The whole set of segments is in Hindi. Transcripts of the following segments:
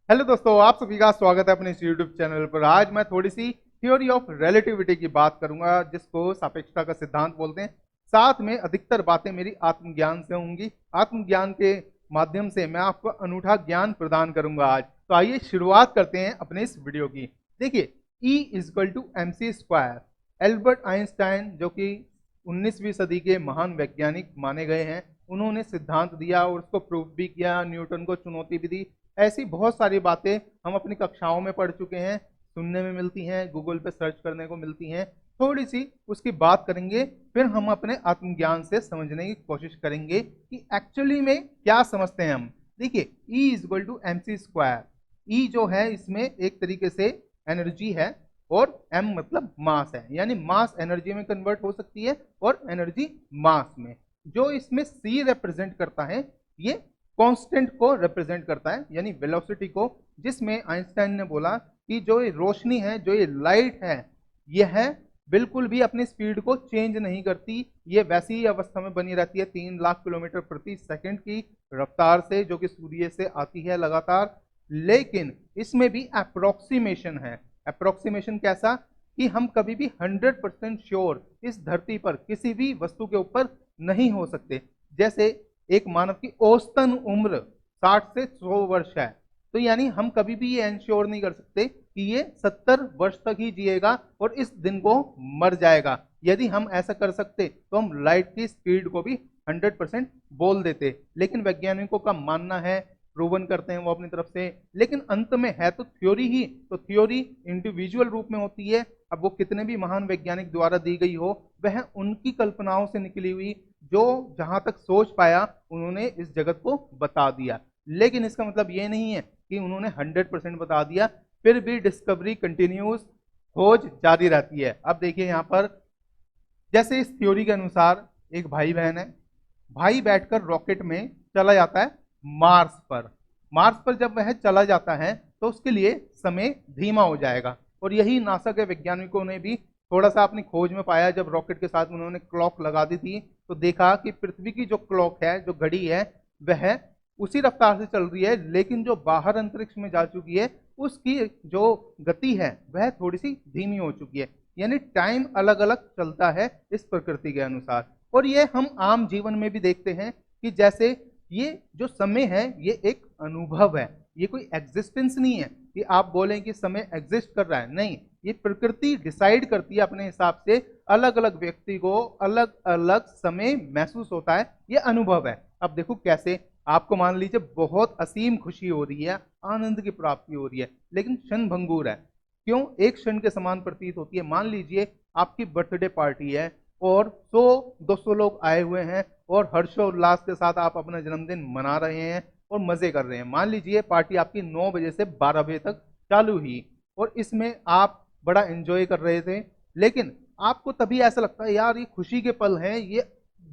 हेलो दोस्तों, आप सभी का स्वागत है अपने इस यूट्यूब चैनल पर। आज मैं थोड़ी सी थ्योरी ऑफ रिलेटिविटी की बात करूंगा, जिसको सापेक्षता का सिद्धांत बोलते हैं। साथ में अधिकतर बातें मेरी आत्मज्ञान से होंगी। आत्मज्ञान के माध्यम से मैं आपको अनूठा ज्ञान प्रदान करूंगा आज। तो आइए शुरुआत करते हैं अपने इस वीडियो की। देखिए, E equal to M C square. Albert Einstein, जो कि 19वीं सदी के महान वैज्ञानिक माने गए हैं, उन्होंने सिद्धांत दिया और उसको प्रूफ भी किया, न्यूटन को चुनौती भी दी। ऐसी बहुत सारी बातें हम अपनी कक्षाओं में पढ़ चुके हैं, सुनने में मिलती हैं, गूगल पे सर्च करने को मिलती हैं। थोड़ी सी उसकी बात करेंगे, फिर हम अपने आत्मज्ञान से समझने की कोशिश करेंगे कि एक्चुअली में क्या समझते हैं हम। देखिए, E equal to M C square. E जो है, इसमें एक तरीके से एनर्जी है और m मतलब मास है, यानी मास एनर्जी में कन्वर्ट हो सकती है और एनर्जी मास में। जो इसमें c रिप्रेजेंट करता है, ये कांस्टेंट को रिप्रेजेंट करता है, यानी वेलोसिटी को। जिसमें आइंस्टाइन ने बोला कि जो ये रोशनी है, जो ये लाइट है, यह बिल्कुल भी अपनी स्पीड को चेंज नहीं करती। ये वैसी ही अवस्था में बनी रहती है 3 लाख किलोमीटर प्रति सेकंड की रफ्तार से, जो कि सूर्य से आती है लगातार। लेकिन इसमें भी अप्रोक्सीमेशन है। अप्रोक्सीमेशन कैसा कि हम कभी भी 100% श्योर इस धरती पर किसी भी वस्तु के ऊपर नहीं हो सकते। जैसे एक मानव की औसतन उम्र 60 से 100 वर्ष है, तो यानी हम कभी भी ये एंश्योर नहीं कर सकते कि ये 70 वर्ष तक ही जिएगा और इस दिन को मर जाएगा। यदि हम ऐसा कर सकते तो हम लाइट की स्पीड को भी 100% बोल देते। लेकिन वैज्ञानिकों का मानना है, प्रूवन करते हैं वो अपनी तरफ से, लेकिन अंत में है तो थ्योरी ही। तो थ्योरी इंडिविजुअल रूप में होती है। अब वो कितने भी महान वैज्ञानिक द्वारा दी गई हो, वह उनकी कल्पनाओं से निकली हुई, जो जहां तक सोच पाया उन्होंने इस जगत को बता दिया। लेकिन इसका मतलब ये नहीं है कि उन्होंने 100% बता दिया। फिर भी डिस्कवरी कंटिन्यूस, खोज जारी रहती है। अब देखिए यहाँ पर, जैसे इस थ्योरी के अनुसार एक भाई बहन है, भाई बैठकर रॉकेट में चला जाता है मार्स पर। मार्स पर जब वह चला जाता है तो उसके लिए समय धीमा हो जाएगा। और यही नासा के वैज्ञानिकों ने भी थोड़ा सा अपनी खोज में पाया। जब रॉकेट के साथ उन्होंने क्लॉक लगा दी थी, तो देखा कि पृथ्वी की जो क्लॉक है, जो घड़ी है, वह उसी रफ्तार से चल रही है, लेकिन जो बाहर अंतरिक्ष में जा चुकी है, उसकी जो गति है वह थोड़ी सी धीमी हो चुकी है। यानी टाइम अलग अलग चलता है इस प्रकृति के अनुसार। और ये हम आम जीवन में भी देखते हैं कि जैसे ये जो समय है, ये एक अनुभव है, ये कोई एग्जिस्टेंस नहीं है कि आप बोलें कि समय एग्जिस्ट कर रहा है। नहीं, ये प्रकृति डिसाइड करती है अपने हिसाब से। अलग अलग व्यक्ति को अलग अलग समय महसूस होता है, ये अनुभव है। अब देखो कैसे, आपको मान लीजिए बहुत असीम खुशी हो रही है, आनंद की प्राप्ति हो रही है, लेकिन क्षण भंगुर है। क्यों? एक क्षण के समान प्रतीत होती है। मान लीजिए आपकी बर्थडे पार्टी है और 100-200 लोग आए हुए हैं और हर्षोल्लास के साथ आप अपना जन्मदिन मना रहे हैं और मजे कर रहे हैं। मान लीजिए पार्टी आपकी 9 बजे से 12 बजे तक चालू हुई और इसमें आप बड़ा एंजॉय कर रहे थे। लेकिन आपको तभी ऐसा लगता है, यार ये खुशी के पल हैं, ये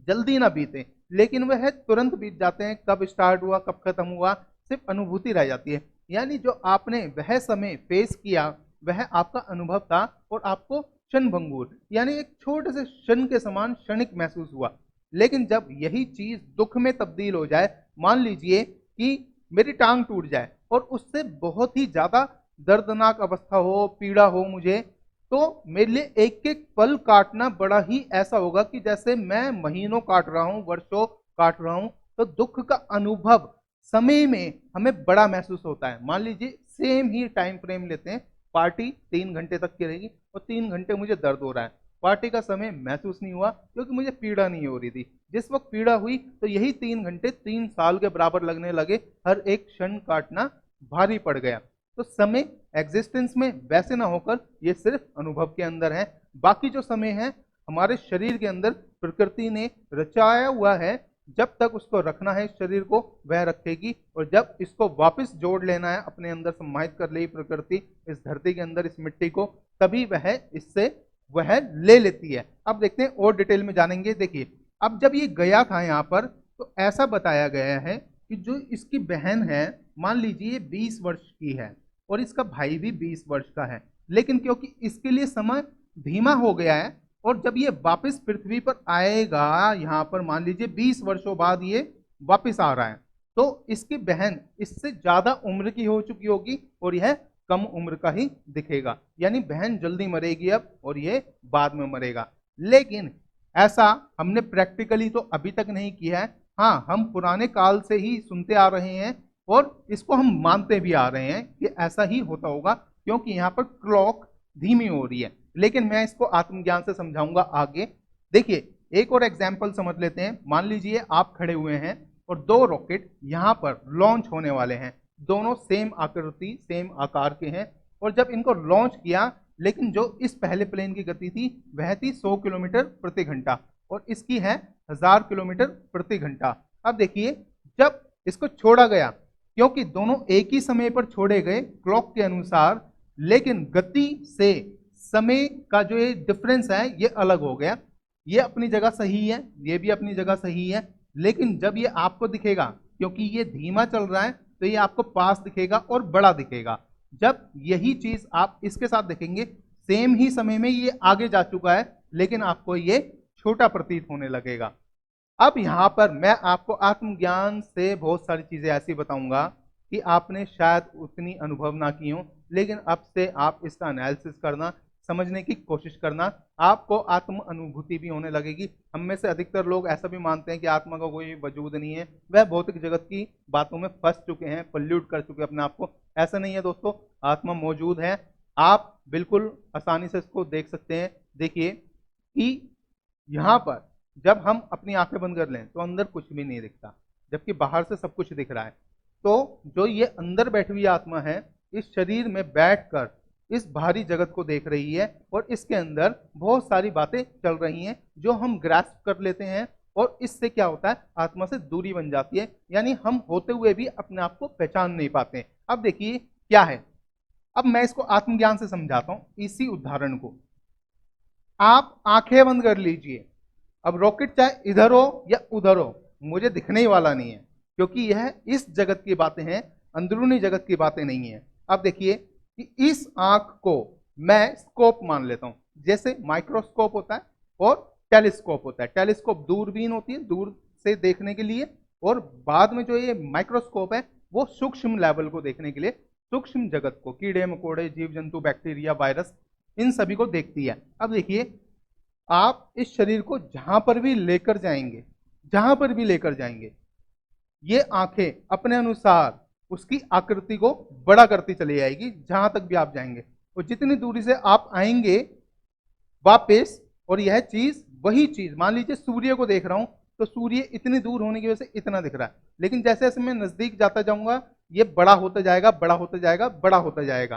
जल्दी ना बीते। लेकिन वह तुरंत बीत जाते हैं। कब स्टार्ट हुआ, कब खत्म हुआ, सिर्फ अनुभूति रह जाती है। यानी जो आपने वह समय फेस किया, वह आपका अनुभव था और आपको क्षण भंगुर, यानी एक छोटे से क्षण के समान क्षणिक महसूस हुआ। लेकिन जब यही चीज दुख में तब्दील हो जाए, मान लीजिए कि मेरी टांग टूट जाए और उससे बहुत ही ज्यादा दर्दनाक अवस्था हो, पीड़ा हो मुझे, तो मेरे लिए एक एक पल काटना बड़ा ही ऐसा होगा कि जैसे मैं महीनों काट रहा हूं, वर्षों काट रहा हूं। तो दुख का अनुभव समय में हमें बड़ा महसूस होता है। मान लीजिए सेम ही टाइम फ्रेम लेते हैं, पार्टी 3 घंटे तक की रहेगी और 3 घंटे मुझे दर्द हो रहा है। पार्टी का समय महसूस नहीं हुआ क्योंकि मुझे पीड़ा नहीं हो रही थी। जिस वक्त पीड़ा हुई तो यही 3 घंटे 3 साल के बराबर लगने लगे। हर एक क्षण काटना भारी पड़ गया। तो समय एग्जिस्टेंस में वैसे ना होकर ये सिर्फ अनुभव के अंदर है। बाकी जो समय है हमारे शरीर के अंदर प्रकृति ने रचाया हुआ है। जब तक उसको रखना है इस शरीर को, वह रखेगी, और जब इसको वापस जोड़ लेना है, अपने अंदर समाहित कर ले प्रकृति इस धरती के अंदर, इस मिट्टी को, तभी वह इससे वह ले लेती है। अब देखते हैं और डिटेल में जानेंगे। देखिए, अब जब ये गया था यहाँ पर, तो ऐसा बताया गया है कि जो इसकी बहन है, मान लीजिए ये 20 वर्ष की है और इसका भाई भी 20 वर्ष का है। लेकिन क्योंकि इसके लिए समय धीमा हो गया है, और जब ये वापस पृथ्वी पर आएगा, यहाँ पर मान लीजिए 20 वर्षों बाद ये वापस आ रहा है, तो इसकी बहन इससे ज्यादा उम्र की हो चुकी होगी और यह कम उम्र का ही दिखेगा, यानी बहन जल्दी मरेगी अब और ये बाद में मरेगा। लेकिन ऐसा हमने प्रैक्टिकली तो अभी तक नहीं किया है। हाँ, हम पुराने काल से ही सुनते आ रहे हैं और इसको हम मानते भी आ रहे हैं कि ऐसा ही होता होगा, क्योंकि यहाँ पर क्लॉक धीमी हो रही है। लेकिन मैं इसको आत्मज्ञान से समझाऊंगा आगे। देखिए, एक और एग्जाम्पल समझ लेते हैं। मान लीजिए आप खड़े हुए हैं और दो रॉकेट यहां पर लॉन्च होने वाले हैं। दोनों सेम आकृति सेम आकार के हैं और जब इनको लॉन्च किया, लेकिन जो इस पहले प्लेन की गति थी वह थी 100 किलोमीटर प्रति घंटा और इसकी है 1000 किलोमीटर प्रति घंटा। अब देखिए, जब इसको छोड़ा गया, क्योंकि दोनों एक ही समय पर छोड़े गए क्लॉक के अनुसार, लेकिन गति से समय का जो ये डिफरेंस है ये अलग हो गया। ये अपनी जगह सही है, ये भी अपनी जगह सही है, लेकिन जब ये आपको दिखेगा, क्योंकि ये धीमा चल रहा है तो ये आपको पास दिखेगा और बड़ा दिखेगा। जब यही चीज आप इसके साथ देखेंगे, सेम ही समय में ये आगे जा चुका है लेकिन आपको ये छोटा प्रतीत होने लगेगा। अब यहां पर मैं आपको आत्मज्ञान से बहुत सारी चीजें ऐसी बताऊंगा कि आपने शायद उतनी अनुभव ना की हो, लेकिन अब से आप इसका एनालिसिस करना, समझने की कोशिश करना, आपको आत्म अनुभूति भी होने लगेगी। हम में से अधिकतर लोग ऐसा भी मानते हैं कि आत्मा का कोई वजूद नहीं है, वह भौतिक जगत की बातों में फंस चुके हैं, पल्यूट कर चुके हैं अपने आप को। ऐसा नहीं है दोस्तों, आत्मा मौजूद है। आप बिल्कुल आसानी से इसको देख सकते हैं। देखिए कि यहां पर जब हम अपनी आंखें बंद कर लें तो अंदर कुछ भी नहीं दिखता, जबकि बाहर से सब कुछ दिख रहा है। तो जो ये अंदर बैठी हुई आत्मा है, इस शरीर में बैठकर इस भारी जगत को देख रही है और इसके अंदर बहुत सारी बातें चल रही हैं जो हम ग्रास्प कर लेते हैं और इससे क्या होता है, आत्मा से दूरी बन जाती है, यानी हम होते हुए भी अपने आप को पहचान नहीं पाते। अब देखिए क्या है, अब मैं इसको आत्मज्ञान से समझाता हूं इसी उदाहरण को। आप आंखें बंद कर लीजिए, अब रॉकेट चाहे इधर हो या उधर हो मुझे दिखने ही वाला नहीं है, क्योंकि यह इस जगत की बातें हैं, अंदरूनी जगत की बातें नहीं है। अब देखिए कि इस आंख को मैं स्कोप मान लेता हूं, जैसे माइक्रोस्कोप होता है और टेलीस्कोप होता है। टेलीस्कोप दूरबीन होती है दूर से देखने के लिए, और बाद में जो ये माइक्रोस्कोप है वो सूक्ष्म लेवल को देखने के लिए, सूक्ष्म जगत को, कीड़े मकोड़े, जीव जंतु, बैक्टीरिया, वायरस, इन सभी को देखती है। अब देखिए, आप इस शरीर को जहां पर भी लेकर जाएंगे, जहां पर भी लेकर जाएंगे, ये आंखें अपने अनुसार उसकी आकृति को बड़ा करती चली जाएगी जहां तक भी आप जाएंगे, और जितनी दूरी से आप आएंगे वापस, और यह चीज वही चीज, मान लीजिए सूर्य को देख रहा हूं तो सूर्य इतनी दूर होने की वजह से इतना दिख रहा है, लेकिन जैसे जैसे मैं नजदीक जाता जाऊंगा ये बड़ा होता जाएगा, बड़ा होता जाएगा, बड़ा होता जाएगा।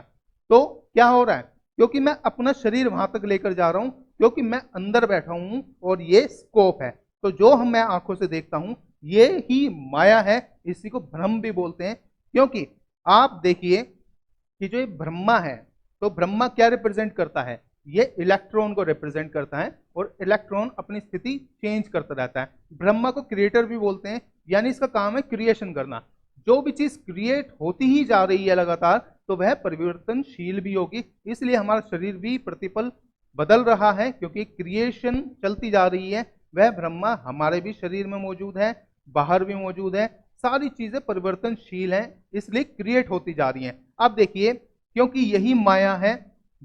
तो क्या हो रहा है, क्योंकि मैं अपना शरीर वहां तक लेकर जा रहा हूं, क्योंकि मैं अंदर बैठा हूं और ये स्कोप है। तो जो हम मैं आंखों से देखता हूं ये ही माया है, इसी को भ्रम भी बोलते हैं। क्योंकि आप देखिए कि जो ये ब्रह्मा है, तो ब्रह्मा क्या रिप्रेजेंट करता है, ये इलेक्ट्रॉन को रिप्रेजेंट करता है और इलेक्ट्रॉन अपनी स्थिति चेंज करता रहता है। ब्रह्मा को क्रिएटर भी बोलते हैं, यानी इसका काम है क्रिएशन करना। जो भी चीज क्रिएट होती ही जा रही है लगातार, तो वह परिवर्तनशील भी होगी, इसलिए हमारा शरीर भी प्रतिपल बदल रहा है, क्योंकि क्रिएशन चलती जा रही है। वह ब्रह्मा हमारे भी शरीर में मौजूद है, बाहर भी मौजूद है, सारी चीजें परिवर्तनशील हैं, इसलिए क्रिएट होती जा रही हैं। अब देखिए, क्योंकि यही माया है,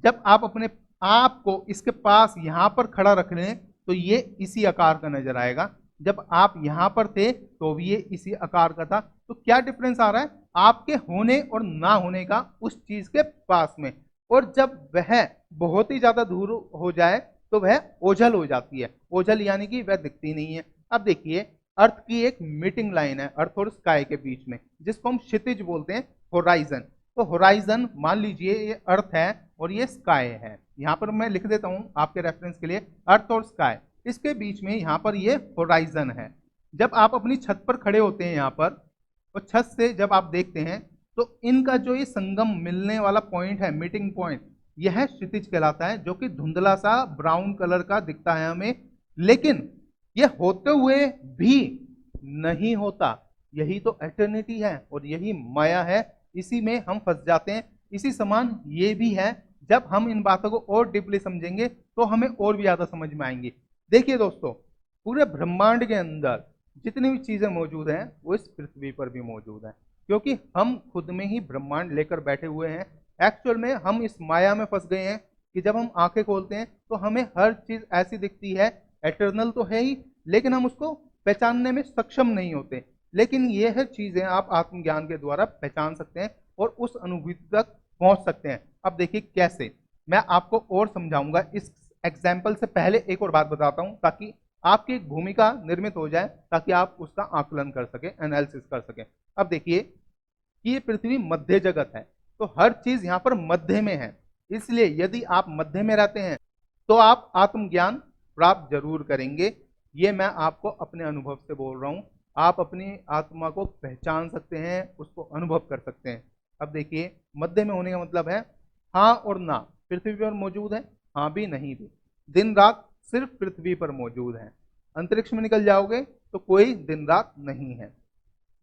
जब आप अपने आप को इसके पास यहां पर खड़ा रख लें तो ये इसी आकार का नजर आएगा, जब आप यहां पर थे तो भी ये इसी आकार का था। तो क्या डिफरेंस आ रहा है आपके होने और ना होने का उस चीज के पास में, और जब वह बहुत ही ज्यादा दूर हो जाए तो वह ओझल हो जाती है। ओझल यानी कि वह दिखती नहीं है। अब देखिए, अर्थ की एक मीटिंग लाइन है अर्थ और स्काई के बीच में, जिसको हम क्षितिज बोलते हैं, होराइजन। तो होराइजन मान लीजिए ये अर्थ है और ये स्काई है, यहां पर मैं लिख देता हूं आपके रेफरेंस के लिए, अर्थ और स्काई, इसके बीच में यहां पर ये होराइजन है। जब आप अपनी छत पर खड़े होते हैं यहां पर, और छत से जब आप देखते हैं तो इनका जो ये संगम मिलने वाला पॉइंट है, मीटिंग पॉइंट, यह क्षितिज कहलाता है, जो कि धुंधला सा ब्राउन कलर का दिखता है हमें, लेकिन यह होते हुए भी नहीं होता। यही तो एटर्निटी है और यही माया है, इसी में हम फंस जाते हैं। इसी समान ये भी है, जब हम इन बातों को और डीपली समझेंगे तो हमें और भी ज्यादा समझ में आएंगी। देखिए दोस्तों, पूरे ब्रह्मांड के अंदर जितनी भी चीजें मौजूद हैं वो इस पृथ्वी पर भी मौजूद हैं, क्योंकि हम खुद में ही ब्रह्मांड लेकर बैठे हुए हैं। एक्चुअल में हम इस माया में फंस गए हैं कि जब हम आंखें खोलते हैं तो हमें हर चीज ऐसी दिखती है, एटर्नल तो है ही, लेकिन हम उसको पहचानने में सक्षम नहीं होते। लेकिन यह चीजें आप आत्मज्ञान के द्वारा पहचान सकते हैं और उस अनुभूति तक पहुंच सकते हैं। अब देखिए कैसे, मैं आपको और समझाऊंगा। इस एग्जाम्पल से पहले एक और बात बताता हूं ताकि आपकी एक भूमिका निर्मित हो जाए, ताकि आप उसका आकलन कर सके, एनालिसिस कर सके। अब देखिए कि ये पृथ्वी मध्य जगत है, तो हर चीज यहां पर मध्य में है। इसलिए यदि आप मध्य में रहते हैं तो आप आत्मज्ञान प्राप्त जरूर करेंगे। ये मैं आपको अपने अनुभव से बोल रहा हूं। आप अपनी आत्मा को पहचान सकते हैं, उसको अनुभव कर सकते हैं। अब देखिए मध्य में होने का मतलब है हाँ और ना। पृथ्वी पर मौजूद है, हाँ भी नहीं भी। दिन रात सिर्फ पृथ्वी पर मौजूद है। अंतरिक्ष में निकल जाओगे तो कोई दिन रात नहीं है।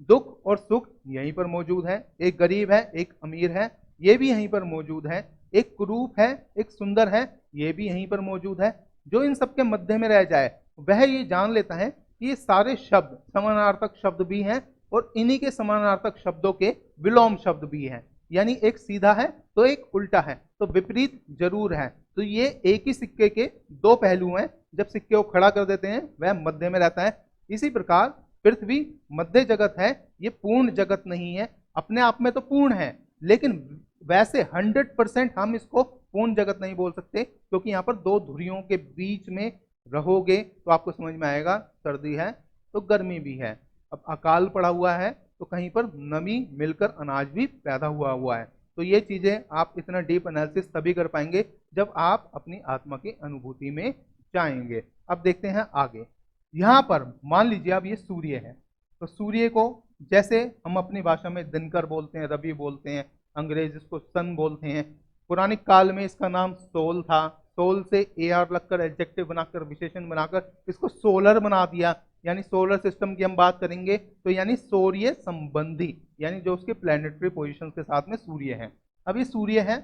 दुख और सुख यहीं पर मौजूद है। एक गरीब है, एक अमीर है, ये भी यहीं पर मौजूद है। एक कुरूप है, एक सुंदर है, ये भी यहीं पर मौजूद है। जो इन सबके मध्य में रह जाए वह ये जान लेता है कि ये सारे शब्द समानार्थक शब्द भी हैं और इन्हीं के समानार्थक शब्दों के विलोम शब्द भी हैं। यानी एक सीधा है तो एक उल्टा है, तो विपरीत जरूर है। तो ये एक ही सिक्के के दो पहलू हैं। जब सिक्के को खड़ा कर देते हैं वह मध्य में रहता है। इसी प्रकार पृथ्वी मध्य जगत है, ये पूर्ण जगत नहीं है। अपने आप में तो पूर्ण है, लेकिन वैसे 100% हम इसको पूर्ण जगत नहीं बोल सकते, क्योंकि यहाँ पर दो धुरियों के बीच में रहोगे तो आपको समझ में आएगा, सर्दी है तो गर्मी भी है। अब अकाल पड़ा हुआ है तो कहीं पर नमी मिलकर अनाज भी पैदा हुआ हुआ है। तो ये चीजें आप इतना डीप एनालिसिस तभी कर पाएंगे जब आप अपनी आत्मा की अनुभूति में जाएंगे। अब देखते हैं आगे। यहां पर मान लीजिए अब ये सूर्य है, तो सूर्य को जैसे हम अपनी भाषा में दिनकर बोलते हैं, रवि बोलते हैं, अंग्रेज इसको सन बोलते हैं। पुरानिक काल में इसका नाम सोल था। सोल से ए आर लगकर एडजेक्टिव बनाकर, विशेषण बनाकर इसको सोलर बना दिया। यानी सोलर सिस्टम की हम बात करेंगे तो यानी सूर्य संबंधी, यानी जो उसके प्लैनेटरी पोजीशन के साथ में सूर्य है। अब ये सूर्य है,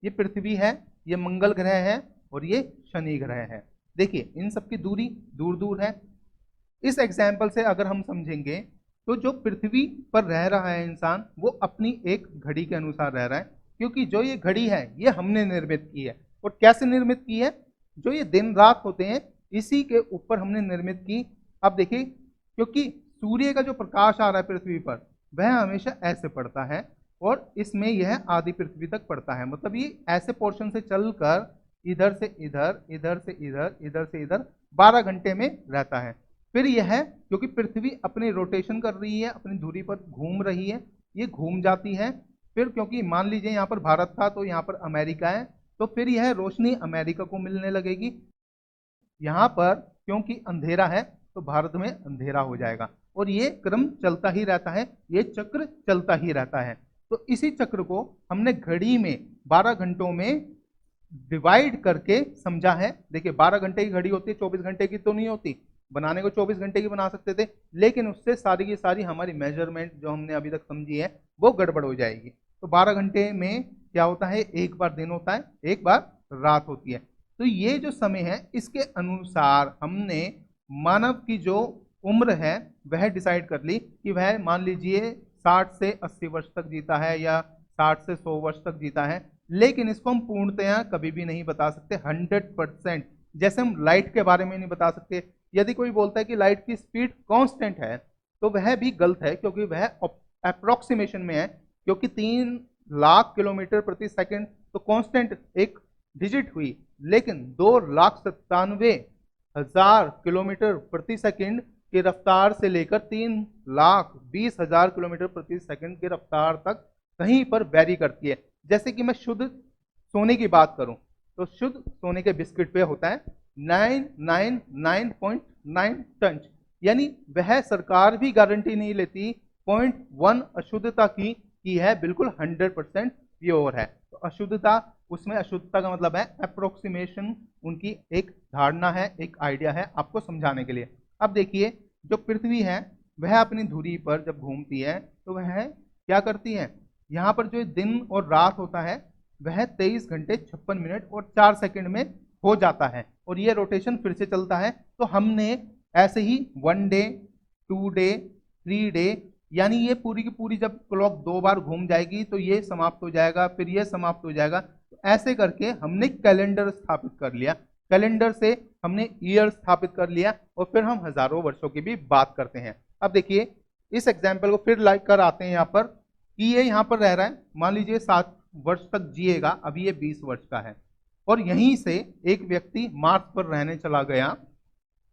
ये पृथ्वी है, ये मंगल ग्रह है और ये शनि ग्रह है। देखिए इन सबकी दूरी दूर दूर है। इस एग्जाम्पल से अगर हम समझेंगे तो जो पृथ्वी पर रह रहा है इंसान, वो अपनी एक घड़ी के अनुसार रह रहा है, क्योंकि जो ये घड़ी है ये हमने निर्मित की है। और कैसे निर्मित की है? जो ये दिन रात होते हैं इसी के ऊपर हमने निर्मित की। अब देखिए, क्योंकि सूर्य का जो प्रकाश आ रहा है पृथ्वी पर वह हमेशा ऐसे पड़ता है और इसमें यह आधी पृथ्वी तक पड़ता है। मतलब ये ऐसे पोर्शन से चलकर इधर से इधर, इधर से इधर, इधर से इधर 12 घंटे में रहता है। फिर यह, क्योंकि पृथ्वी अपनी रोटेशन कर रही है, अपनी धुरी पर घूम रही है, ये घूम जाती है। फिर क्योंकि मान लीजिए यहाँ पर भारत था तो यहाँ पर अमेरिका है, तो फिर यह रोशनी अमेरिका को मिलने लगेगी। यहाँ पर क्योंकि अंधेरा है तो भारत में अंधेरा हो जाएगा, और ये क्रम चलता ही रहता है, ये चक्र चलता ही रहता है। तो इसी चक्र को हमने घड़ी में 12 घंटों में डिवाइड करके समझा है। देखिए 12 घंटे की घड़ी होती है, 24 घंटे की तो नहीं होती। बनाने को 24 घंटे की बना सकते थे, लेकिन उससे सारी की सारी हमारी मेजरमेंट जो हमने अभी तक समझी है वो गड़बड़ हो जाएगी। तो 12 घंटे में क्या होता है, एक बार दिन होता है, एक बार रात होती है। तो ये जो समय है इसके अनुसार हमने मानव की जो उम्र है वह डिसाइड कर ली कि वह मान लीजिए 60 से 80 वर्ष तक जीता है या 60 से 100 वर्ष तक जीता है। लेकिन इसको हम पूर्णतया कभी भी नहीं बता सकते 100%। जैसे हम लाइट के बारे में नहीं बता सकते। यदि कोई बोलता है कि लाइट की स्पीड कांस्टेंट है तो वह भी गलत है, क्योंकि वह अप्रोक्सीमेशन में है। क्योंकि 3 लाख किलोमीटर प्रति सेकंड तो कांस्टेंट एक डिजिट हुई, लेकिन 2,97,000 किलोमीटर प्रति सेकंड की रफ्तार से लेकर 3,20,000 किलोमीटर प्रति सेकंड की रफ्तार तक कहीं पर वेरी करती है। जैसे कि मैं शुद्ध सोने की बात करूं तो शुद्ध सोने के बिस्किट पे होता है 999.9 टन। यानी वह सरकार भी गारंटी नहीं लेती 0.1 अशुद्धता की है, बिल्कुल 100% प्योर है। तो अशुद्धता, उसमें अशुद्धता का मतलब है अप्रोक्सीमेशन, उनकी एक धारणा है, एक आइडिया है आपको समझाने के लिए। अब देखिए जो पृथ्वी है वह अपनी धुरी पर जब घूमती है तो वह क्या करती है, यहाँ पर जो दिन और रात होता है वह 23 घंटे 56 मिनट और 4 सेकंड में हो जाता है, और ये रोटेशन फिर से चलता है। तो हमने ऐसे ही 1 डे, 2 डे, 3 डे, यानी ये पूरी की पूरी जब क्लॉक 2 बार घूम जाएगी तो ये समाप्त हो जाएगा, फिर ये समाप्त हो जाएगा। तो ऐसे करके हमने कैलेंडर स्थापित कर लिया, कैलेंडर से हमने ईयर स्थापित कर लिया और फिर हम हजारों वर्षों की भी बात करते हैं। अब देखिए इस एग्जाम्पल को फिर लाइक कर आते हैं यहाँ पर कि ये यहाँ पर रह रहा है, मान लीजिए 7 वर्ष तक जिएगा, अभी ये 20 वर्ष का है, और यहीं से एक व्यक्ति मार्स पर रहने चला गया,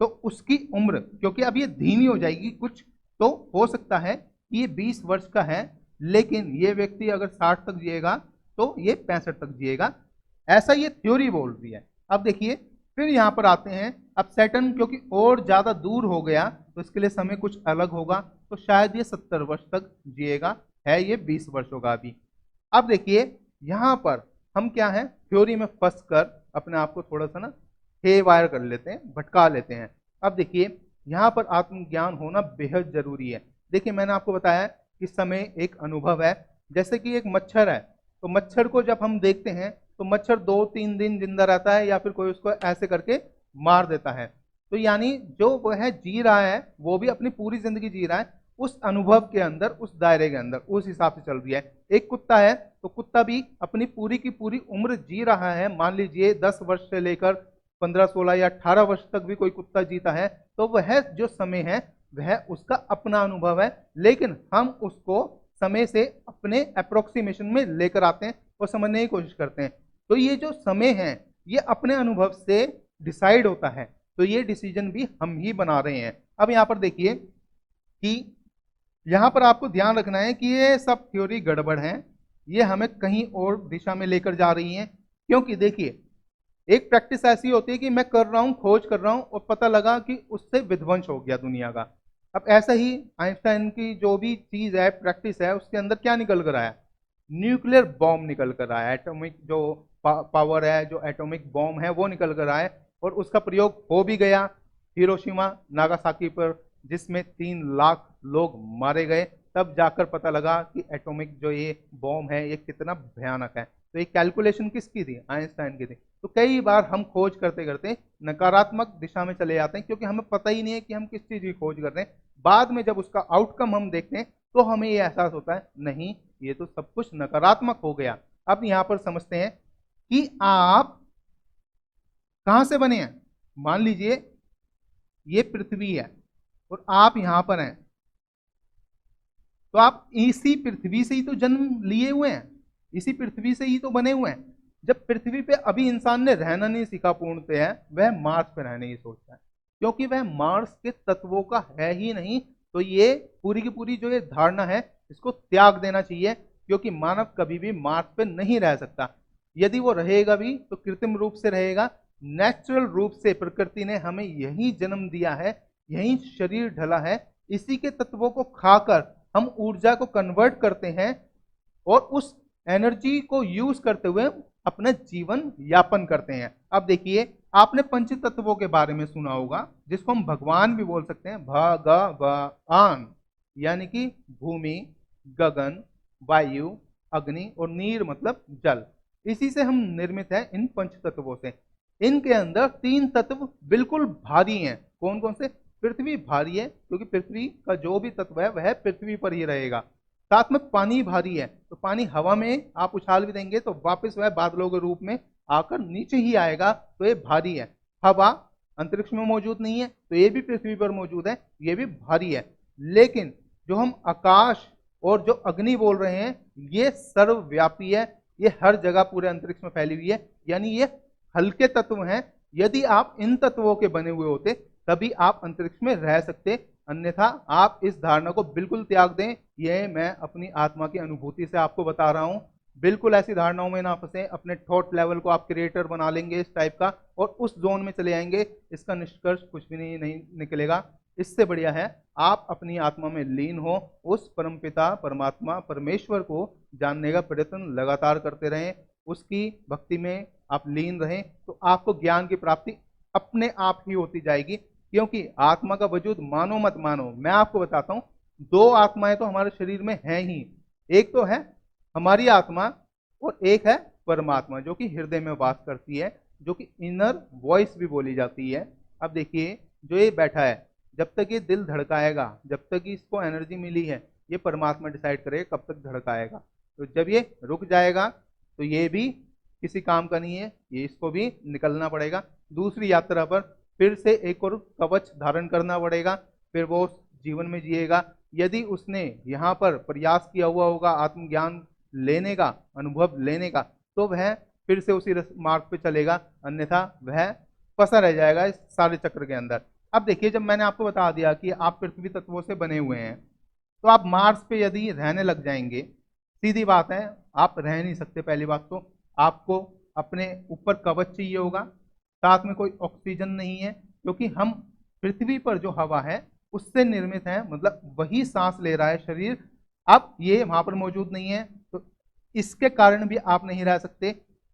तो उसकी उम्र क्योंकि अब ये धीमी हो जाएगी कुछ, तो हो सकता है कि ये 20 वर्ष का है, लेकिन ये व्यक्ति अगर 60 तक जिएगा तो ये 65 तक जिएगा, ऐसा ये थ्योरी बोल रही है। अब देखिए फिर यहां पर आते हैं, अब सैटर्न क्योंकि और ज्यादा दूर हो गया तो इसके लिए समय कुछ अलग होगा, तो शायद ये 70 वर्ष तक जिएगा, है ये 20 वर्षों का अभी। अब देखिए यहां पर हम क्या है, थ्योरी में फंस कर अपने आप को थोड़ा सा ना हे वायर कर लेते हैं, भटका लेते हैं। अब देखिए यहाँ पर आत्मज्ञान होना बेहद जरूरी है। देखिए मैंने आपको बताया कि समय एक अनुभव है, जैसे कि एक मच्छर है, तो मच्छर को जब हम देखते हैं तो मच्छर 2-3 दिन जिंदा रहता है या फिर कोई उसको ऐसे करके मार देता है, तो यानी जो वह जी रहा है वो भी अपनी पूरी जिंदगी जी रहा है उस अनुभव के अंदर, उस दायरे के अंदर, उस हिसाब से चल रही है। एक कुत्ता है तो कुत्ता भी अपनी पूरी की पूरी उम्र जी रहा है, मान लीजिए 10 वर्ष से लेकर 15, 16 या 18 वर्ष तक भी कोई कुत्ता जीता है, तो वह जो समय है वह उसका अपना अनुभव है, लेकिन हम उसको समय से अपने अप्रोक्सीमेशन में लेकर आते हैं और समझने की कोशिश करते हैं। तो ये जो समय है ये अपने अनुभव से डिसाइड होता है, तो ये डिसीजन भी हम ही बना रहे हैं। अब यहाँ पर देखिए कि यहाँ पर आपको ध्यान रखना है कि ये सब थ्योरी गड़बड़ है, ये हमें कहीं और दिशा में लेकर जा रही है। क्योंकि देखिए एक प्रैक्टिस ऐसी होती है कि मैं कर रहा हूं, खोज कर रहा हूं और पता लगा कि उससे विध्वंस हो गया दुनिया का। अब ऐसा ही आइंस्टाइन की जो भी चीज है, प्रैक्टिस है, उसके अंदर क्या निकल कर आया, न्यूक्लियर बॉम्ब निकल कर आया, एटॉमिक जो पावर है, जो एटॉमिक बॉम्ब है वो निकल कर आया, और उसका प्रयोग हो भी गया हिरोशिमा नागासाकी पर, जिसमें 3 लाख लोग मारे गए। तब जाकर पता लगा कि एटॉमिक जो ये बॉम्ब है ये कितना भयानक है। तो ये कैलकुलेशन किसकी थी, आइंस्टाइन की थी। तो कई बार हम खोज करते करते नकारात्मक दिशा में चले जाते हैं, क्योंकि हमें पता ही नहीं है कि हम किस चीज की खोज कर रहे हैं। बाद में जब उसका आउटकम हम देखते हैं तो हमें ये एहसास होता है नहीं, ये तो सब कुछ नकारात्मक हो गया। अब यहां पर समझते हैं कि आप कहां से बने हैं। मान लीजिए ये पृथ्वी है और आप यहां पर हैं, तो आप इसी पृथ्वी से ही तो जन्म लिए हुए हैं, इसी पृथ्वी से ही तो बने हुए हैं। जब पृथ्वी पे अभी इंसान ने रहना नहीं सीखा पूर्णतः, वह मार्स पे रहने की सोचता है, क्योंकि वह मार्स के तत्वों का है ही नहीं। तो ये पूरी की पूरी जो ये धारणा है इसको त्याग देना चाहिए, क्योंकि मानव कभी भी मार्स पे नहीं रह सकता। यदि वो रहेगा भी तो कृत्रिम रूप से रहेगा, नेचुरल रूप से प्रकृति ने हमें यही जन्म दिया है, यही शरीर ढला है, इसी के तत्वों को खाकर हम ऊर्जा को कन्वर्ट करते हैं और उस एनर्जी को यूज करते हुए अपना जीवन यापन करते हैं। अब देखिए आपने पंच तत्वों के बारे में सुना होगा, जिसको हम भगवान भी बोल सकते हैं, भगवान, यानी कि भूमि, गगन, वायु, अग्नि और नीर मतलब जल। इसी से हम निर्मित है, इन पंच तत्वों से। इनके अंदर 3 तत्व बिल्कुल भारी हैं। कौन कौन से? पृथ्वी भारी है, क्योंकि पृथ्वी का जो भी तत्व है वह पृथ्वी पर ही रहेगा। साथ में पानी भारी है, तो पानी हवा में आप उछाल भी देंगे तो वापस वह बादलों के रूप में आकर नीचे ही आएगा, तो ये भारी है। हवा अंतरिक्ष में मौजूद नहीं है, तो ये भी पृथ्वी पर मौजूद है, ये भी भारी है। लेकिन जो हम आकाश और जो अग्नि बोल रहे हैं ये सर्वव्यापी है, ये हर जगह पूरे अंतरिक्ष में फैली हुई है, यानी ये हल्के तत्व हैं। यदि आप इन तत्वों के बने हुए होते तभी आप अंतरिक्ष में रह सकते, अन्यथा आप इस धारणा को बिल्कुल त्याग दें। यह मैं अपनी आत्मा की अनुभूति से आपको बता रहा हूं। बिल्कुल ऐसी धारणाओं में ना फंसे, अपने थॉट लेवल को आप क्रिएटर बना लेंगे इस टाइप का और उस जोन में चले जाएंगे, इसका निष्कर्ष कुछ भी नहीं निकलेगा। इससे बढ़िया है आप अपनी आत्मा में लीन हो, उस परमपिता परमात्मा परमेश्वर को जानने का प्रयत्न लगातार करते रहें, उसकी भक्ति में आप लीन रहें, तो आपको ज्ञान की प्राप्ति अपने आप ही होती जाएगी। क्योंकि आत्मा का वजूद मानो मत मानो, मैं आपको बताता हूं, 2 आत्माएं तो हमारे शरीर में हैं ही। एक तो है हमारी आत्मा और एक है परमात्मा, जो कि हृदय में वास करती है, जो कि इनर वॉइस भी बोली जाती है। अब देखिए जो ये बैठा है जब तक ये दिल धड़काएगा, जब तक इसको एनर्जी मिली है, ये परमात्मा डिसाइड करेगा कब तक धड़काएगा। तो जब ये रुक जाएगा तो ये भी किसी काम का नहीं है, ये इसको भी निकलना पड़ेगा। दूसरी यात्रा पर फिर से एक और कवच धारण करना पड़ेगा, फिर वो जीवन में जिएगा। यदि उसने यहाँ पर प्रयास किया हुआ होगा आत्मज्ञान लेने का, अनुभव लेने का, तो वह फिर से उसी मार्ग पे चलेगा, अन्यथा वह फंसा रह जाएगा इस सारे चक्र के अंदर। अब देखिए, जब मैंने आपको बता दिया कि आप पृथ्वी तत्वों से बने हुए हैं, तो आप मार्स पे यदि रहने लग जाएंगे, सीधी बात है आप रह नहीं सकते। पहली बात तो आपको अपने ऊपर कवच चाहिए होगा, साथ में कोई ऑक्सीजन नहीं है, क्योंकि हम पृथ्वी पर जो हवा है उससे निर्मित है, मतलब वही सांस ले रहा है शरीर। अब ये वहां पर मौजूद नहीं है, तो इसके कारण भी आप नहीं रह सकते।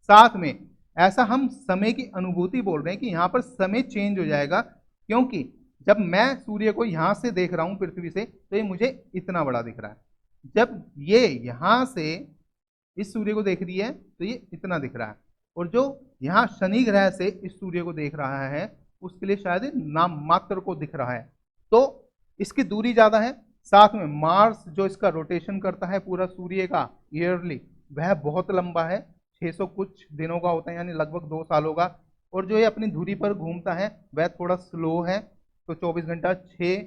साथ में ऐसा हम समय की अनुभूति बोल रहे हैं कि यहाँ पर समय चेंज हो जाएगा, क्योंकि जब मैं सूर्य को यहां से देख रहा हूं पृथ्वी से, तो ये मुझे इतना बड़ा दिख रहा है। जब ये यहां से इस सूर्य को देख रही है तो ये इतना दिख रहा है, और जो यहाँ शनि ग्रह से इस सूर्य को देख रहा है उसके लिए शायद नाम मात्र को दिख रहा है, तो इसकी दूरी ज्यादा है। साथ में मार्स जो इसका रोटेशन करता है पूरा सूर्य का ईयरली, वह बहुत लंबा है, 600 कुछ दिनों का होता है, यानी लगभग 2 सालों का। और जो ये अपनी धुरी पर घूमता है वह थोड़ा स्लो है, तो 24 घंटा 6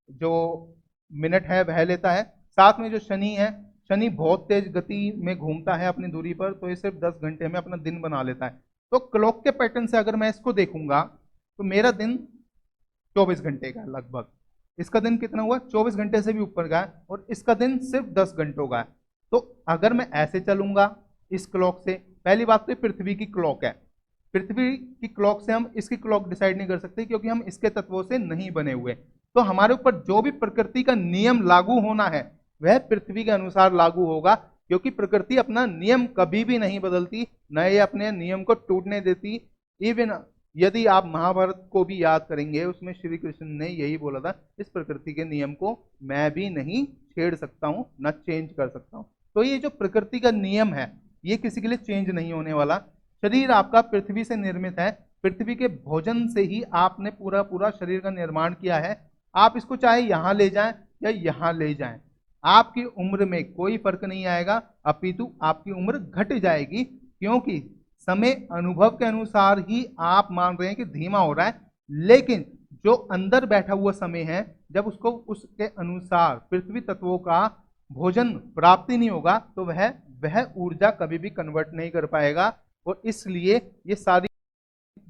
जो मिनट है वह लेता है। साथ में जो शनि है, शनि बहुत तेज गति में घूमता है अपनी दूरी पर, तो ये सिर्फ 10 घंटे में अपना दिन बना लेता है। तो क्लॉक के पैटर्न से अगर मैं इसको देखूंगा तो मेरा दिन 24 घंटे का लगभग, इसका दिन कितना हुआ 24 घंटे से भी ऊपर का है, और इसका दिन सिर्फ 10 घंटों का है। तो अगर मैं ऐसे चलूंगा इस क्लॉक से, पहली बात तो पृथ्वी की क्लॉक है, पृथ्वी की क्लॉक से हम इसकी क्लॉक डिसाइड नहीं कर सकते, क्योंकि हम इसके तत्वों से नहीं बने हुए। तो हमारे ऊपर जो भी प्रकृति का नियम लागू होना है वह पृथ्वी के अनुसार लागू होगा, क्योंकि प्रकृति अपना नियम कभी भी नहीं बदलती, न ये अपने नियम को टूटने देती। इवन यदि आप महाभारत को भी याद करेंगे, उसमें श्री कृष्ण ने यही बोला था, इस प्रकृति के नियम को मैं भी नहीं छेड़ सकता हूं, न चेंज कर सकता हूं। तो ये जो प्रकृति का नियम है ये किसी के लिए चेंज नहीं होने वाला। शरीर आपका पृथ्वी से निर्मित है, पृथ्वी के भोजन से ही आपने पूरा पूरा शरीर का निर्माण किया है। आप इसको चाहे यहां ले जाएं या यहां ले जाएं, आपकी उम्र में कोई फर्क नहीं आएगा, अपितु आपकी उम्र घट जाएगी, क्योंकि समय अनुभव के अनुसार ही आप मान रहे हैं कि धीमा हो रहा है, लेकिन जो अंदर बैठा हुआ समय है, जब उसको उसके अनुसार पृथ्वी तत्वों का भोजन प्राप्ति नहीं होगा तो वह ऊर्जा कभी भी कन्वर्ट नहीं कर पाएगा। और इसलिए ये सारी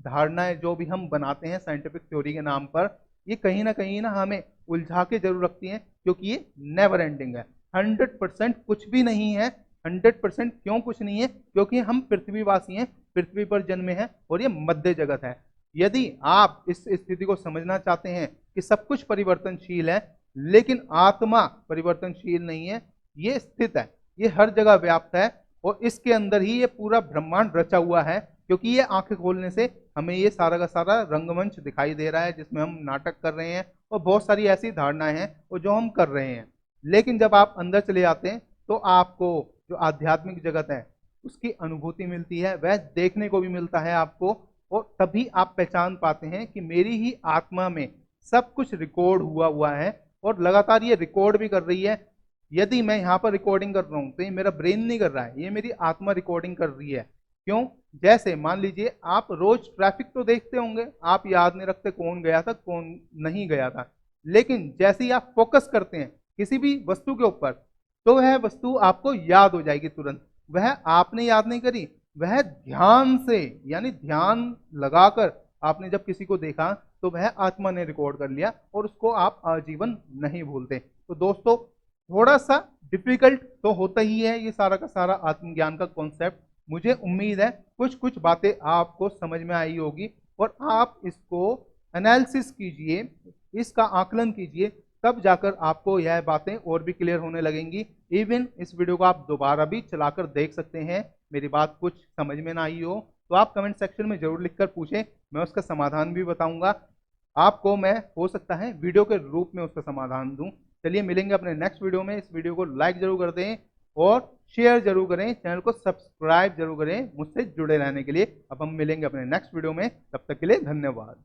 धारणाएं जो भी हम बनाते हैं साइंटिफिक थ्योरी के नाम पर, ये कहीं ना हमें उलझा के जरूर रखती हैं, क्योंकि ये नेवर एंडिंग है। 100% कुछ भी नहीं है। 100% क्यों कुछ नहीं है? क्योंकि हम पृथ्वीवासी हैं, पृथ्वी पर जन्मे हैं, और ये मध्य जगत है। यदि आप इस स्थिति को समझना चाहते हैं कि सब कुछ परिवर्तनशील है लेकिन आत्मा परिवर्तनशील नहीं है, ये स्थित है, ये हर जगह व्याप्त है, और इसके अंदर ही ये पूरा ब्रह्मांड रचा हुआ है। क्योंकि ये आंखें खोलने से हमें ये सारा का सारा रंगमंच दिखाई दे रहा है, जिसमें हम नाटक कर रहे हैं और बहुत सारी ऐसी धारणाएं हैं और जो हम कर रहे हैं। लेकिन जब आप अंदर चले जाते हैं तो आपको जो आध्यात्मिक जगत है उसकी अनुभूति मिलती है, वह देखने को भी मिलता है आपको, और तभी आप पहचान पाते हैं कि मेरी ही आत्मा में सब कुछ रिकॉर्ड हुआ है, और लगातार ये रिकॉर्ड भी कर रही है। यदि मैं यहाँ पर रिकॉर्डिंग कर रहा हूँ तो ये मेरा ब्रेन नहीं कर रहा है, ये मेरी आत्मा रिकॉर्डिंग कर रही है। क्यों? जैसे मान लीजिए आप रोज ट्रैफिक तो देखते होंगे, आप याद नहीं रखते कौन गया था कौन नहीं गया था, लेकिन जैसे ही आप फोकस करते हैं किसी भी वस्तु के ऊपर तो वह वस्तु आपको याद हो जाएगी तुरंत। वह आपने याद नहीं करी, वह ध्यान से, यानी ध्यान लगाकर आपने जब किसी को देखा तो वह आत्मा ने रिकॉर्ड कर लिया, और उसको आप आजीवन नहीं भूलते। तो दोस्तों, थोड़ा सा डिफिकल्ट तो होता ही है ये सारा का सारा आत्मज्ञान का कॉन्सेप्ट। मुझे उम्मीद है कुछ कुछ बातें आपको समझ में आई होगी, और आप इसको एनालिसिस कीजिए, इसका आकलन कीजिए, तब जाकर आपको यह बातें और भी क्लियर होने लगेंगी। इवन इस वीडियो को आप दोबारा भी चलाकर देख सकते हैं। मेरी बात कुछ समझ में ना आई हो तो आप कमेंट सेक्शन में जरूर लिखकर पूछें, मैं उसका समाधान भी बताऊंगा आपको। मैं हो सकता है वीडियो के रूप में उसका समाधान दूं। चलिए मिलेंगे अपने नेक्स्ट वीडियो में। इस वीडियो को लाइक जरूर कर दें और शेयर जरूर करें, चैनल को सब्सक्राइब जरूर करें मुझसे जुड़े रहने के लिए। अब हम मिलेंगे अपने नेक्स्ट वीडियो में, तब तक के लिए धन्यवाद।